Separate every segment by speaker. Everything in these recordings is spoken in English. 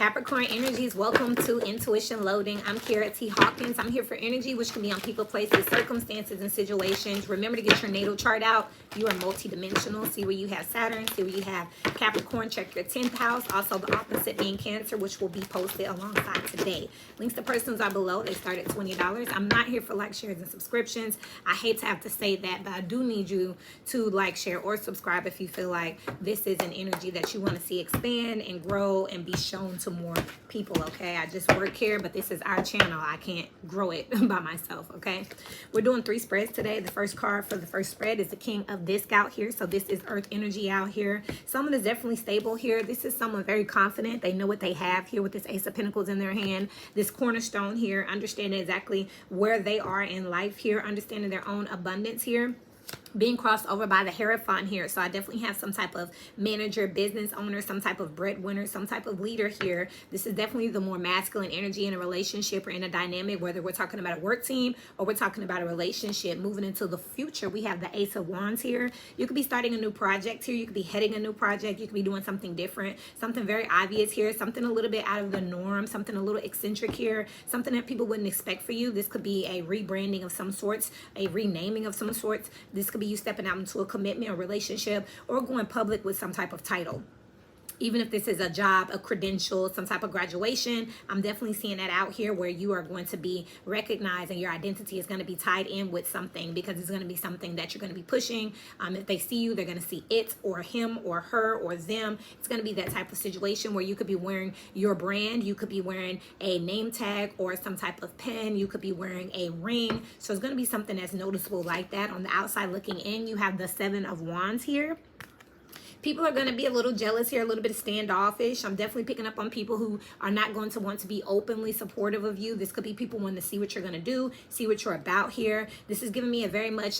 Speaker 1: Capricorn energies, welcome to Intuition Loading. I'm Kara T. Hawkins. I'm here for energy, which can be on people, places, circumstances, and situations. Remember to get your natal chart out. You are multidimensional. See where you have Saturn, see where you have Capricorn. Check your 10th house. Also, the opposite being Cancer, which will be posted alongside today. Links to personals are below. They start at $20. I'm not here for like, shares, and subscriptions. I hate to have to say that, but I do need you to like, share, or subscribe if you feel like this is an energy that you want to see expand and grow and be shown to more people. Okay, I just work here, but this is our channel. I can't grow it by myself. Okay, we're doing 3 spreads today. The first card for the first spread is the King of Disc out here. So this is earth energy out here. Someone is definitely stable here. This is someone very confident. They know what they have here with this Ace of Pentacles in their hand, this cornerstone here, understanding exactly where they are in life here, understanding their own abundance here, being crossed over by the Hierophant here. So I definitely have some type of manager, business owner, some type of breadwinner, some type of leader here. This is definitely the more masculine energy in a relationship or in a dynamic, whether we're talking about a work team or we're talking about a relationship. Moving into the future, we have the Ace of Wands here. You could be starting a new project here. You could be heading a new project. You could be doing something different, something very obvious here, something a little bit out of the norm, something a little eccentric here, something that people wouldn't expect for you. This could be a rebranding of some sorts, a renaming of some sorts. This could be you stepping out into a commitment or relationship or going public with some type of title. Even if this is a job, a credential, some type of graduation, I'm definitely seeing that out here where you are going to be recognized and your identity is going to be tied in with something, because it's going to be something that you're going to be pushing. If they see you, they're going to see it or him or her or them. It's going to be that type of situation where you could be wearing your brand. You could be wearing a name tag or some type of pen. You could be wearing a ring. So it's going to be something that's noticeable like that. On the outside looking in, you have the 7 of Wands here. People are going to be a little jealous here, a little bit of standoffish. I'm definitely picking up on people who are not going to want to be openly supportive of you. This could be people wanting to see what you're going to do, see what you're about here. This is giving me a very much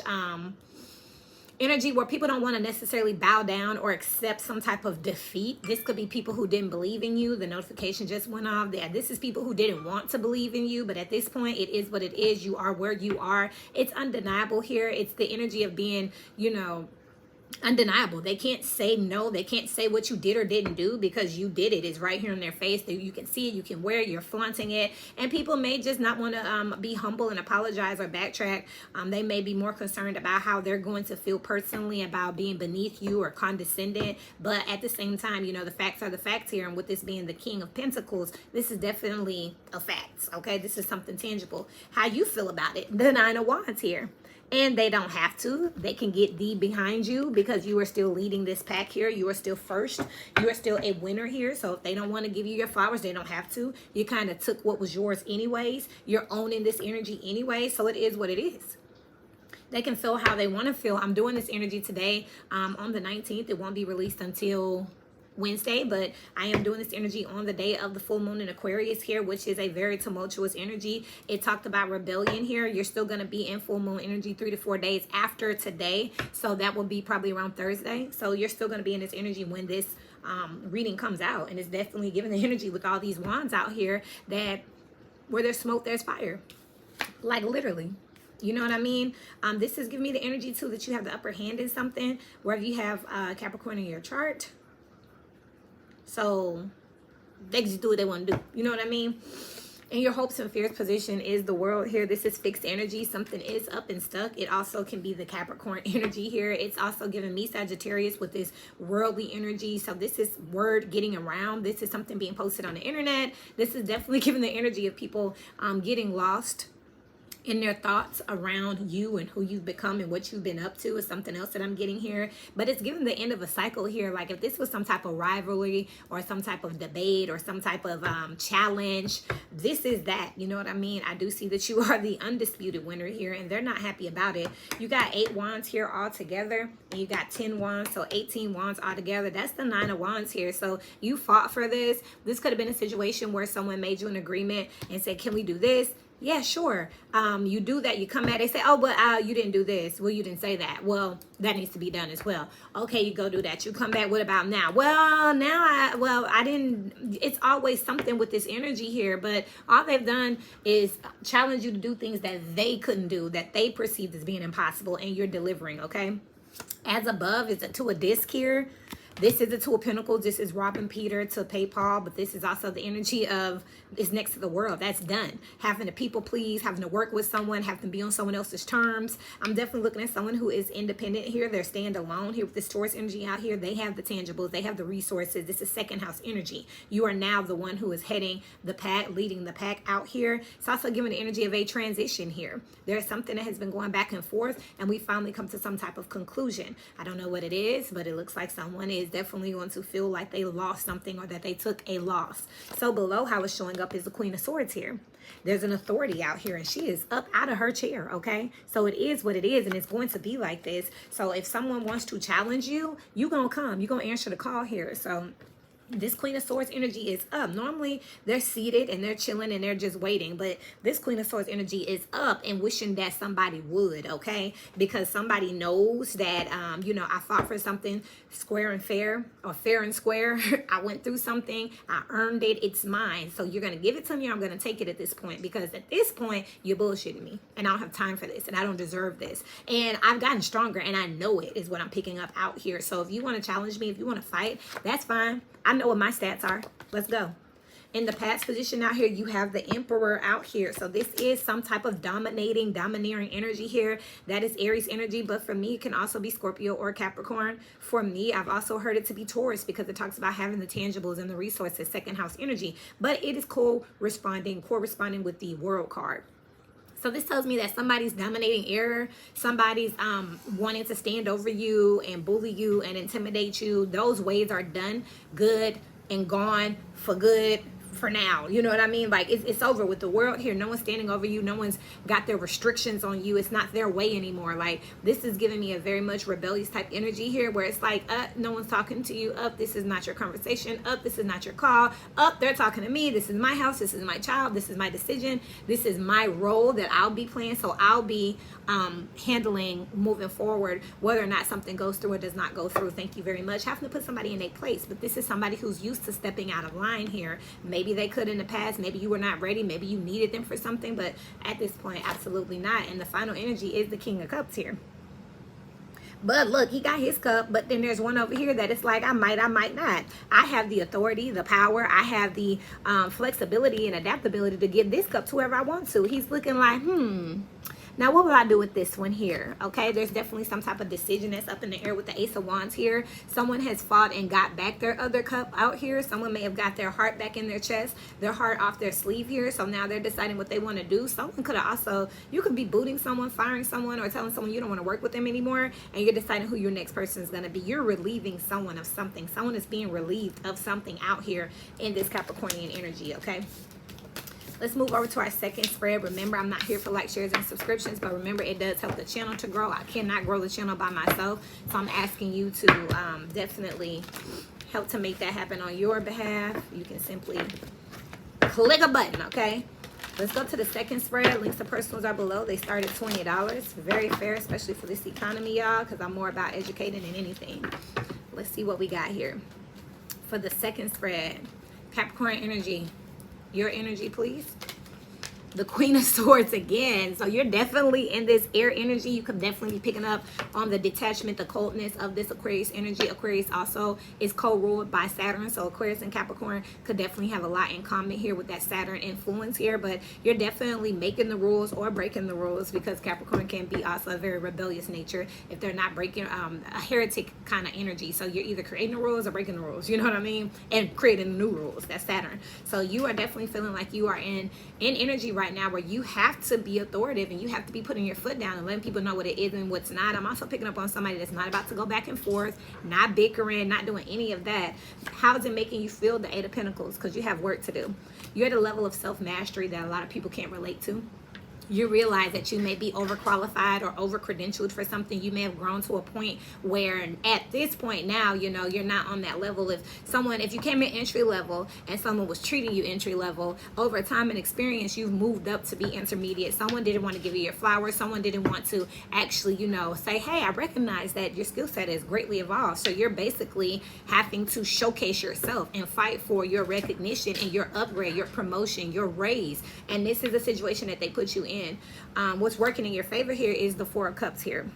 Speaker 1: energy where people don't want to necessarily bow down or accept some type of defeat. This could be people who didn't believe in you. The notification just went off there. This is people who didn't want to believe in you, but at this point, it is what it is. You are where you are. It's undeniable here. It's the energy of being, undeniable. They can't say no. They can't say what you did or didn't do because you did it. It's right here in their face. You can see it. You can wear it. You're flaunting it. And people may just not want to be humble and apologize or backtrack. They may be more concerned about how they're going to feel personally about being beneath you or condescended. But at the same time, the facts are the facts here. And with this being the King of Pentacles, this is definitely a fact. Okay, this is something tangible. How you feel about it? The 9 of Wands here. And they don't have to. They can get thee behind you because you are still leading this pack here. You are still first. You are still a winner here. So if they don't want to give you your flowers, they don't have to. You kind of took what was yours anyways. You're owning this energy anyway. So it is what it is. They can feel how they want to feel. I'm doing this energy today on the 19th. It won't be released until Wednesday, but I am doing this energy on the day of the full moon in Aquarius here, which is a very tumultuous energy. It talked about rebellion here. You're still going to be in full moon energy 3 to 4 days after today, so that will be probably around Thursday. So you're still going to be in this energy when this reading comes out, and it's definitely giving the energy with all these wands out here that where there's smoke there's fire, like literally. You know what I mean? This is giving me the energy too that you have the upper hand in something, wherever you have Capricorn in your chart. So they just do what they want to do. You know what I mean? And your hopes and fears position is the World here. This is fixed energy. Something is up and stuck. It also can be the Capricorn energy here. It's also giving me Sagittarius with this worldly energy. So this is word getting around. This is something being posted on the internet. This is definitely giving the energy of people getting lost in their thoughts around you and who you've become and what you've been up to is something else that I'm getting here. But it's giving the end of a cycle here. Like if this was some type of rivalry or some type of debate or some type of challenge, this is that. You know what I mean? I do see that you are the undisputed winner here, and they're not happy about it. You got 8 wands here all together, and you got 10 wands, so 18 wands all together. That's the 9 of wands here. So you fought for this. This could have been a situation where someone made you an agreement and said, can we do this? Yeah, sure. You do that. You come back. They say, oh, but you didn't do this. Well, you didn't say that. Well, that needs to be done as well. Okay, you go do that. You come back. What about now? Well, I didn't. It's always something with this energy here. But all they've done is challenge you to do things that they couldn't do, that they perceived as being impossible, and you're delivering. Okay. As above is to a disc here. This is the Two of Pentacles. This is robbing Peter to pay Paul, but this is also the energy of it's next to the world. That's done. Having to people please, having to work with someone, having to be on someone else's terms. I'm definitely looking at someone who is independent here. They're stand alone here with this Taurus energy out here. They have the tangibles. They have the resources. This is second house energy. You are now the one who is heading the pack, leading the pack out here. It's also giving the energy of a transition here. There's something that has been going back and forth, and we finally come to some type of conclusion. I don't know what it is, but it looks like someone is definitely going to feel like they lost something or that they took a loss. So below how it's showing up is the Queen of Swords here. There's an authority out here, and she is up out of her chair, okay? So it is what it is, and it's going to be like this. So if someone wants to challenge you, you're going to come. You're going to answer the call here. So this Queen of Swords energy is up. Normally, they're seated and they're chilling and they're just waiting. But this Queen of Swords energy is up and wishing that somebody would, okay? Because somebody knows that, you know, I fought for something square and fair, or fair and square. I went through something. I earned it. It's mine. So you're going to give it to me, or I'm going to take it at this point. Because at this point, you're bullshitting me. And I don't have time for this. And I don't deserve this. And I've gotten stronger, and I know it is what I'm picking up out here. So if you want to challenge me, if you want to fight, that's fine. I know what my stats are. Let's go. In the past position out here, you have the Emperor out here. So this is some type of domineering energy here. That is Aries energy. But for me, it can also be Scorpio or Capricorn. For me, I've also heard it to be Taurus, because it talks about having the tangibles and the resources, second house energy. But it is corresponding with the World card. So this tells me that somebody's dominating error, somebody's wanting to stand over you and bully you and intimidate you. Those ways are done, good, and gone for good for now. You know what I mean? Like, it's over with the world here. No one's standing over you. No one's got their restrictions on you. It's not their way anymore. Like, this is giving me a very much rebellious type energy here, where it's like, no one's talking to you. This is not your conversation. This is not your call. They're talking to me. This is my house. This is my child. This is my decision. This is my role that I'll be playing. So I'll be handling moving forward, whether or not something goes through or does not go through. Thank you very much. Having to put somebody in their place. But this is somebody who's used to stepping out of line here. Maybe they could in the past. Maybe you were not ready. Maybe you needed them for something. But at this point, absolutely not. And the final energy is the King of Cups here. But look, he got his cup, but then there's one over here that it's like, I might not. I have the authority, the power. I have the flexibility and adaptability to give this cup to whoever I want to. He's looking like, now, what will I do with this one here? Okay, there's definitely some type of decision that's up in the air with the Ace of Wands here. Someone has fought and got back their other cup out here. Someone may have got their heart back in their chest, their heart off their sleeve here. So now they're deciding what they want to do. Someone could have also, you could be booting someone, firing someone, or telling someone you don't want to work with them anymore. And you're deciding who your next person is going to be. You're relieving someone of something. Someone is being relieved of something out here in this Capricornian energy, okay? Let's move over to our second spread. Remember, I'm not here for like, shares, and subscriptions, but remember, it does help the channel to grow. I cannot grow the channel by myself, so I'm asking you to definitely help to make that happen on your behalf. You can simply click a button, okay? Let's go to the second spread. Links to personals are below. They start at $20. Very fair, especially for this economy, y'all, because I'm more about educating than anything. Let's see what we got here. For the second spread, Capricorn energy. Your energy, please. The Queen of Swords again. So you're definitely in this air energy. You could definitely be picking up on the detachment, the coldness of this Aquarius energy. Aquarius also is co-ruled by Saturn. So Aquarius and Capricorn could definitely have a lot in common here with that Saturn influence here. But you're definitely making the rules or breaking the rules, because Capricorn can be also a very rebellious nature if they're not breaking a heretic kind of energy. So you're either creating the rules or breaking the rules. You know what I mean? And creating new rules. That's Saturn. So you are definitely feeling like you are in energy right now where you have to be authoritative and you have to be putting your foot down and letting people know what it is and what's not. I'm also picking up on somebody that's not about to go back and forth, not bickering, not doing any of that. How is it making you feel, the Eight of Pentacles? Because you have work to do. You're at a level of self-mastery that a lot of people can't relate to. You realize that you may be overqualified or over-credentialed for something. You may have grown to a point where at this point now, you know, you're not on that level. If you came in entry level and someone was treating you entry level, over time and experience, you've moved up to be intermediate. Someone didn't want to give you your flowers. Someone didn't want to actually, you know, say, hey, I recognize that your skill set is greatly evolved. So you're basically having to showcase yourself and fight for your recognition and your upgrade, your promotion, your raise. And this is the situation that they put you in. What's working in your favor here is the Four of Cups here.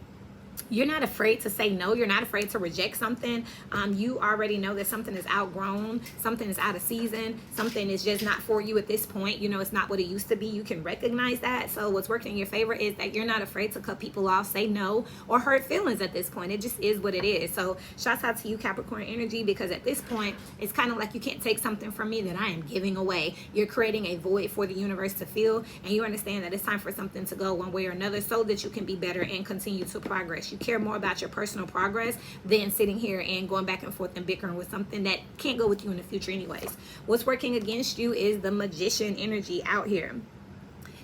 Speaker 1: You're not afraid to say no. You're not afraid to reject something. You already know that something is outgrown, something is out of season, something is just not for you at this point. You know, it's not what it used to be. You can recognize that. So what's working in your favor is that you're not afraid to cut people off, say no, or hurt feelings at this point. It just is what it is. So shouts out to you, Capricorn energy, because at this point, it's kind of like you can't take something from me that I am giving away. You're creating a void for the universe to fill, and you understand that it's time for something to go one way or another so that you can be better and continue to progress. You care more about your personal progress than sitting here and going back and forth and bickering with something that can't go with you in the future anyways. What's working against you is the Magician energy out here.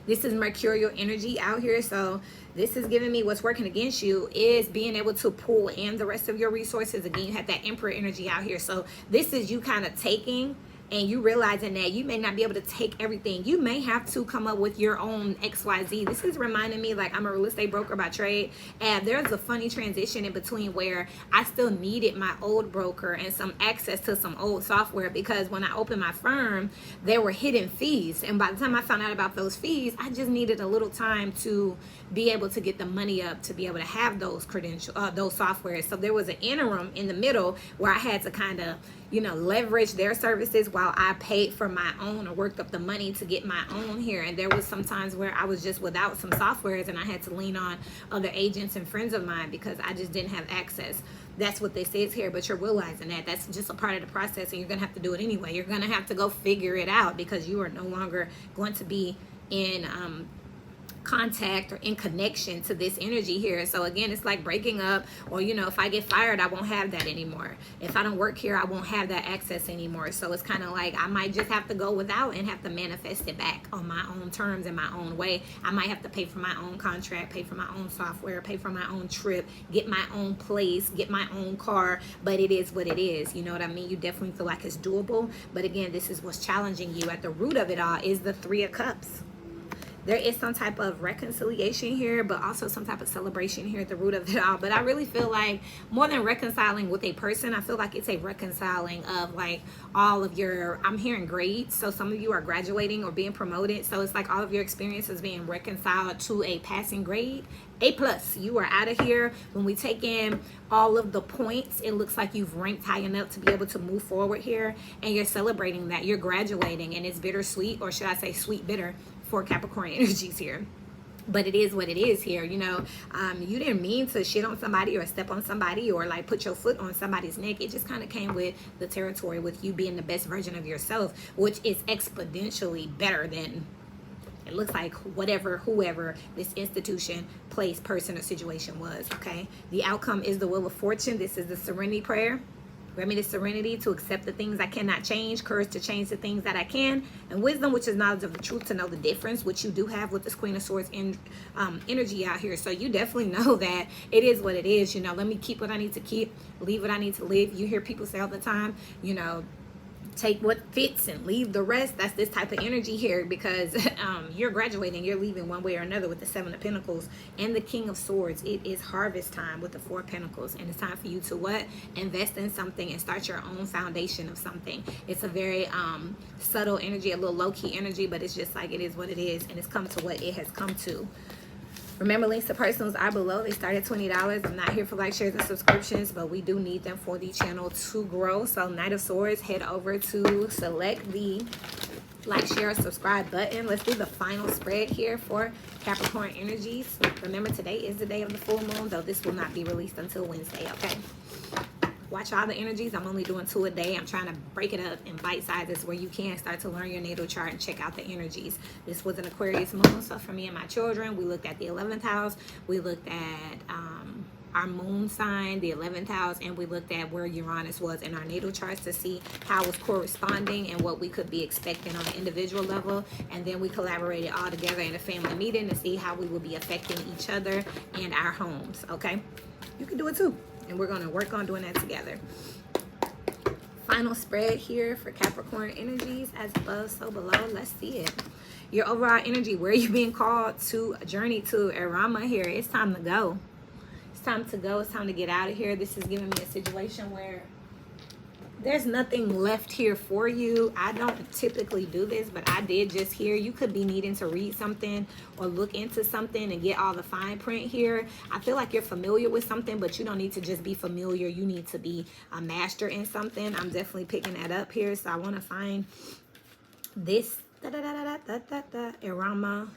Speaker 1: This is Mercurial energy out here. So this is giving me what's working against you is being able to pull in the rest of your resources. Again, you have that Emperor energy out here. So this is you kind of taking, and you realizing that you may not be able to take everything. You may have to come up with your own XYZ. This is reminding me like I'm a real estate broker by trade, and there's a funny transition in between where I still needed my old broker and some access to some old software, because when I opened my firm, there were hidden fees. And by the time I found out about those fees, I just needed a little time to be able to get the money up to be able to have those those softwares. So there was an interim in the middle where I had to kind of, you know, leverage their services while I paid for my own or worked up the money to get my own here. And there was some times where I was just without some softwares and I had to lean on other agents and friends of mine because I just didn't have access. That's what this is here, but you're realizing that that's just a part of the process, and you're gonna have to do it anyway. You're gonna have to go figure it out because you are no longer going to be in contact or in connection to this energy here. So again, it's like breaking up, or you know, if I get fired, I won't have that anymore. If I don't work here, I won't have that access anymore. So it's kind of like I might just have to go without and have to manifest it back on my own terms in my own way. I might have to pay for my own contract, pay for my own software, pay for my own trip, get my own place, get my own car, but it is what it is. You know what I mean? You definitely feel like it's doable, but again, this is what's challenging you. At the root of it all is the Three of Cups. There is some type of reconciliation here, but also some type of celebration here at the root of it all. But I really feel like more than reconciling with a person, I feel like it's a reconciling of like all of your, I'm hearing grades. So some of you are graduating or being promoted. So it's like all of your experiences being reconciled to a passing grade. A+. You are out of here. When we take in all of the points, it looks like you've ranked high enough to be able to move forward here, and you're celebrating that. You're graduating, and it's bittersweet, or should I say sweet bitter, for Capricorn energies here. But it is what it is here. You know, you didn't mean to shit on somebody or step on somebody or like put your foot on somebody's neck. It just kind of came with the territory, with you being the best version of yourself, which is exponentially better than, it looks like, whoever this institution, place, person, or situation was. Okay, the outcome is the Wheel of Fortune. This is the Serenity Prayer. Grant me the serenity to accept the things I cannot change, courage to change the things that I can, and wisdom, which is knowledge of the truth, to know the difference, which you do have with this Queen of Swords energy out here. So you definitely know that it is what it is. You know, let me keep what I need to keep, leave what I need to leave. You hear people say all the time, you know, take what fits and leave the rest. That's this type of energy here, because you're graduating, you're leaving one way or another with the Seven of Pentacles and the King of Swords. It is harvest time with the Four of Pentacles, and it's time for you to what? Invest in something and start your own foundation of something. It's a very subtle energy, a little low-key energy, but it's just like it is what it is, and it's come to what it has come to. Remember, links to personals are below. They start at $20. I'm not here for like, shares, and subscriptions, but we do need them for the channel to grow. So Knight of Swords, head over to select the like, share, or subscribe button. Let's do the final spread here for Capricorn energies. Remember, today is the day of the full moon, though this will not be released until Wednesday, okay? Watch all the energies. I'm only doing 2 a day. I'm trying to break it up in bite sizes where you can start to learn your natal chart and check out the energies. This was an Aquarius moon, so for me and my children, we looked at the 11th house. We looked at our moon sign, the 11th house, and we looked at where Uranus was in our natal charts to see how it was corresponding and what we could be expecting on an individual level. And then we collaborated all together in a family meeting to see how we will be affecting each other and our homes, okay? You can do it too. And we're going to work on doing that together. Final spread here for Capricorn energies, as above, so below. Let's see it. Your overall energy, where are you being called to journey to? Erama here. It's time to go. It's time to go. It's time to get out of here. This is giving me a situation where There's nothing left here for you. I don't typically do this, but I did just hear you could be needing to read something or look into something and get all the fine print here. I feel like you're familiar with something, but you don't need to just be familiar. You need to be a master in something. I'm definitely picking that up here. So I want to find this Irama.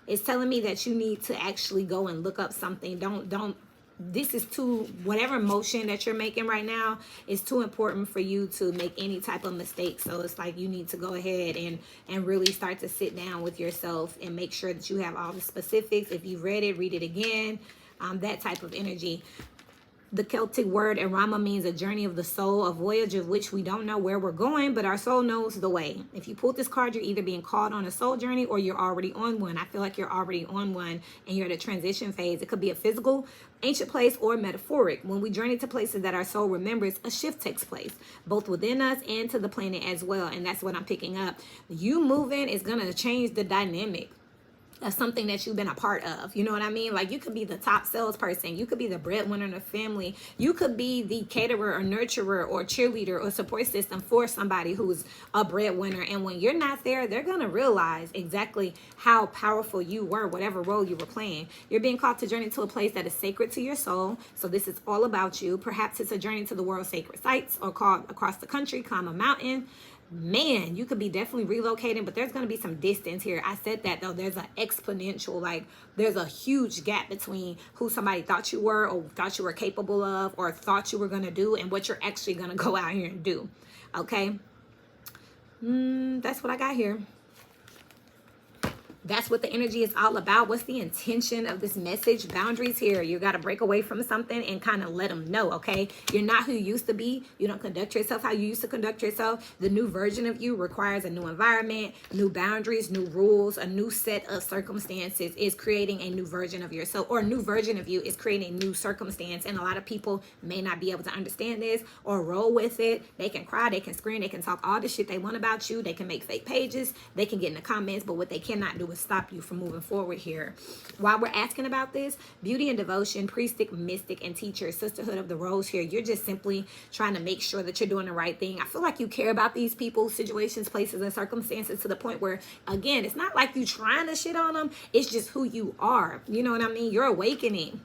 Speaker 1: It's telling me that you need to actually go and look up something. Don't this is too, whatever motion that you're making right now is too important for you to make any type of mistake. So it's like you need to go ahead and really start to sit down with yourself and make sure that you have all the specifics. If you've read it, read it again. That type of energy. The Celtic word Irama means a journey of the soul, a voyage of which we don't know where we're going, but our soul knows the way. If you pull this card, you're either being called on a soul journey or you're already on one. I feel like you're already on one and you're at a transition phase. It could be a physical, ancient place, or metaphoric. When we journey to places that our soul remembers, a shift takes place, both within us and to the planet as well. And that's what I'm picking up. You moving is going to change the dynamic of something that you've been a part of. You know what I mean? Like, you could be the top salesperson. You could be the breadwinner in the family. You could be the caterer or nurturer or cheerleader or support system for somebody who's a breadwinner. And when you're not there, they're going to realize exactly how powerful you were, whatever role you were playing. You're being called to journey to a place that is sacred to your soul. So this is all about you. Perhaps it's a journey to the world's sacred sites or called across the country, climb a mountain. Man, you could be definitely relocating, but there's going to be some distance here. I said that, though. There's an exponential, like, there's a huge gap between who somebody thought you were or thought you were capable of or thought you were going to do and what you're actually going to go out here and do. Okay? That's what I got here. That's what the energy is all about. What's the intention of this message? Boundaries here. You got to break away from something and kind of let them know, okay? You're not who you used to be. You don't conduct yourself how you used to conduct yourself. The new version of you requires a new environment, new boundaries, new rules, a new set of circumstances is creating a new version of yourself, or a new version of you is creating a new circumstance. And a lot of people may not be able to understand this or roll with it. They can cry, they can scream, they can talk all the shit they want about you. They can make fake pages, they can get in the comments, but what they cannot do stop you from moving forward here. While we're asking about this, beauty and devotion, priestic, mystic, and teacher, sisterhood of the rose here, you're just simply trying to make sure that you're doing the right thing. I feel like you care about these people, situations, places, and circumstances to the point where, again, it's not like you trying to shit on them. It's just who you are. You know what I mean? You're awakening.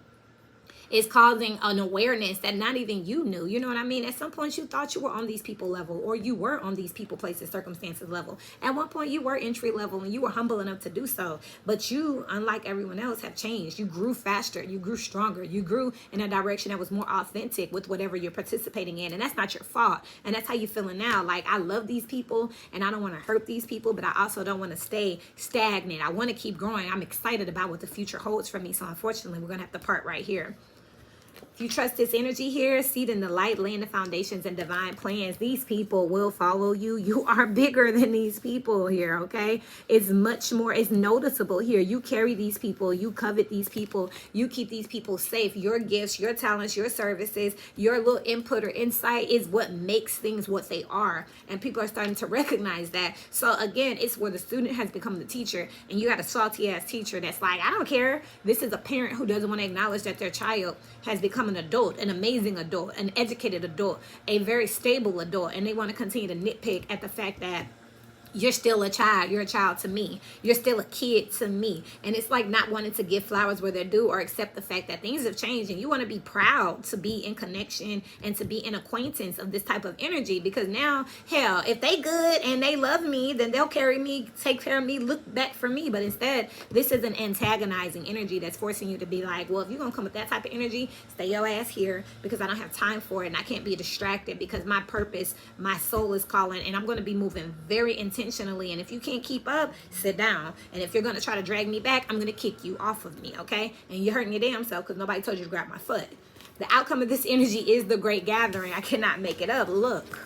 Speaker 1: Is causing an awareness that not even you knew. You know what I mean? At some point you thought you were on these people level, or you were on these people, places, circumstances level. At one point you were entry level and you were humble enough to do so. But you, unlike everyone else, have changed. You grew faster. You grew stronger. You grew in a direction that was more authentic with whatever you're participating in. And that's not your fault. And that's how you're feeling now. Like, I love these people and I don't want to hurt these people, but I also don't want to stay stagnant. I want to keep growing. I'm excited about what the future holds for me. So unfortunately, we're going to have to part right here. If you trust this energy here, seed in the light, laying the foundations and divine plans, these people will follow you. You are bigger than these people here, okay? It's much more, it's noticeable here. You carry these people, you covet these people, you keep these people safe. Your gifts, your talents, your services, your little input or insight is what makes things what they are. And people are starting to recognize that. So again, it's where the student has become the teacher, and you got a salty ass teacher that's like, I don't care. This is a parent who doesn't want to acknowledge that their child has become an adult, an amazing adult, an educated adult, a very stable adult, and they want to continue to nitpick at the fact that you're still a child. You're a child to me. You're still a kid to me. And it's like not wanting to give flowers where they're due or accept the fact that things have changed, and you want to be proud to be in connection and to be in acquaintance of this type of energy, because now, hell, if they good and they love me, then they'll carry me, take care of me, look back for me. But instead, this is an antagonizing energy that's forcing you to be like, well, if you're going to come with that type of energy, stay your ass here, because I don't have time for it and I can't be distracted, because my purpose, my soul is calling, and I'm going to be moving very intentionally. And if you can't keep up, sit down. And if you're going to try to drag me back, I'm going to kick you off of me, okay? And you're hurting your damn self because nobody told you to grab my foot. The outcome of this energy is the great gathering. I cannot make it up. Look.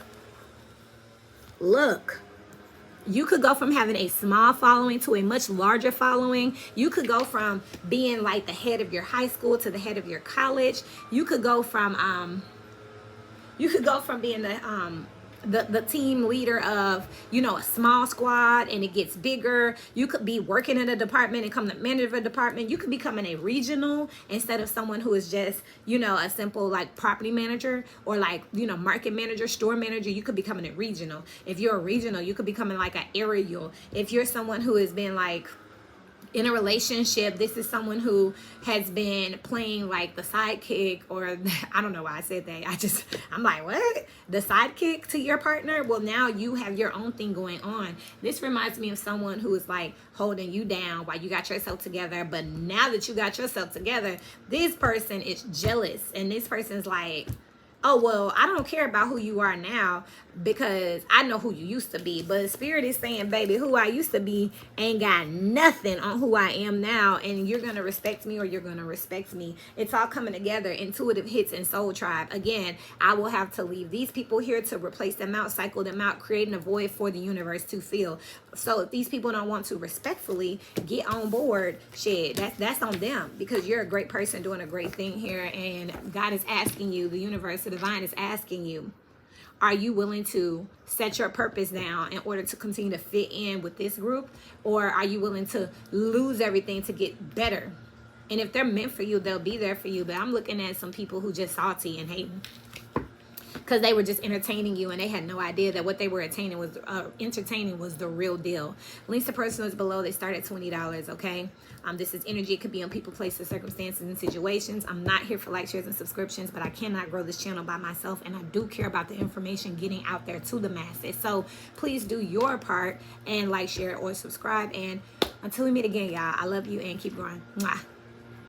Speaker 1: You could go from having a small following to a much larger following. You could go from being like the head of your high school to the head of your college. You could go from being the the team leader of, you know, a small squad, and it gets bigger. You could be working in a department and come the manager of a department. You could becoming a regional instead of someone who is just, you know, a simple like property manager or like, you know, market manager, store manager. You could becoming a regional. If you're a regional, you could becoming like an aerial. If you're someone who has been like in a relationship, this is someone who has been playing like the sidekick, or I don't know why I said that. I'm like, what? The sidekick to your partner? Well, now you have your own thing going on. This reminds me of someone who is like holding you down while you got yourself together. But now that you got yourself together, this person is jealous. And this person's like, oh, well, I don't care about who you are now because I know who you used to be. But Spirit is saying, baby, who I used to be ain't got nothing on who I am now. And you're going to respect me or you're going to respect me. It's all coming together. Intuitive hits and soul tribe. Again, I will have to leave these people here to replace them out, cycle them out, creating a void for the universe to fill. So if these people don't want to respectfully get on board, shit, that's on them, because you're a great person doing a great thing here. And God is asking you, the universe, the divine is asking you, are you willing to set your purpose down in order to continue to fit in with this group? Or are you willing to lose everything to get better? And if they're meant for you, they'll be there for you. But I'm looking at some people who just salty and hating because they were just entertaining you and they had no idea that what they were entertaining was the real deal. Links to personals below. They start at $20, okay? This is energy. It could be on people, places, circumstances, and situations. I'm not here for likes, shares, and subscriptions, but I cannot grow this channel by myself, and I do care about the information getting out there to the masses. So please do your part and like, share, or subscribe. And until we meet again, y'all, I love you and keep growing. Mwah.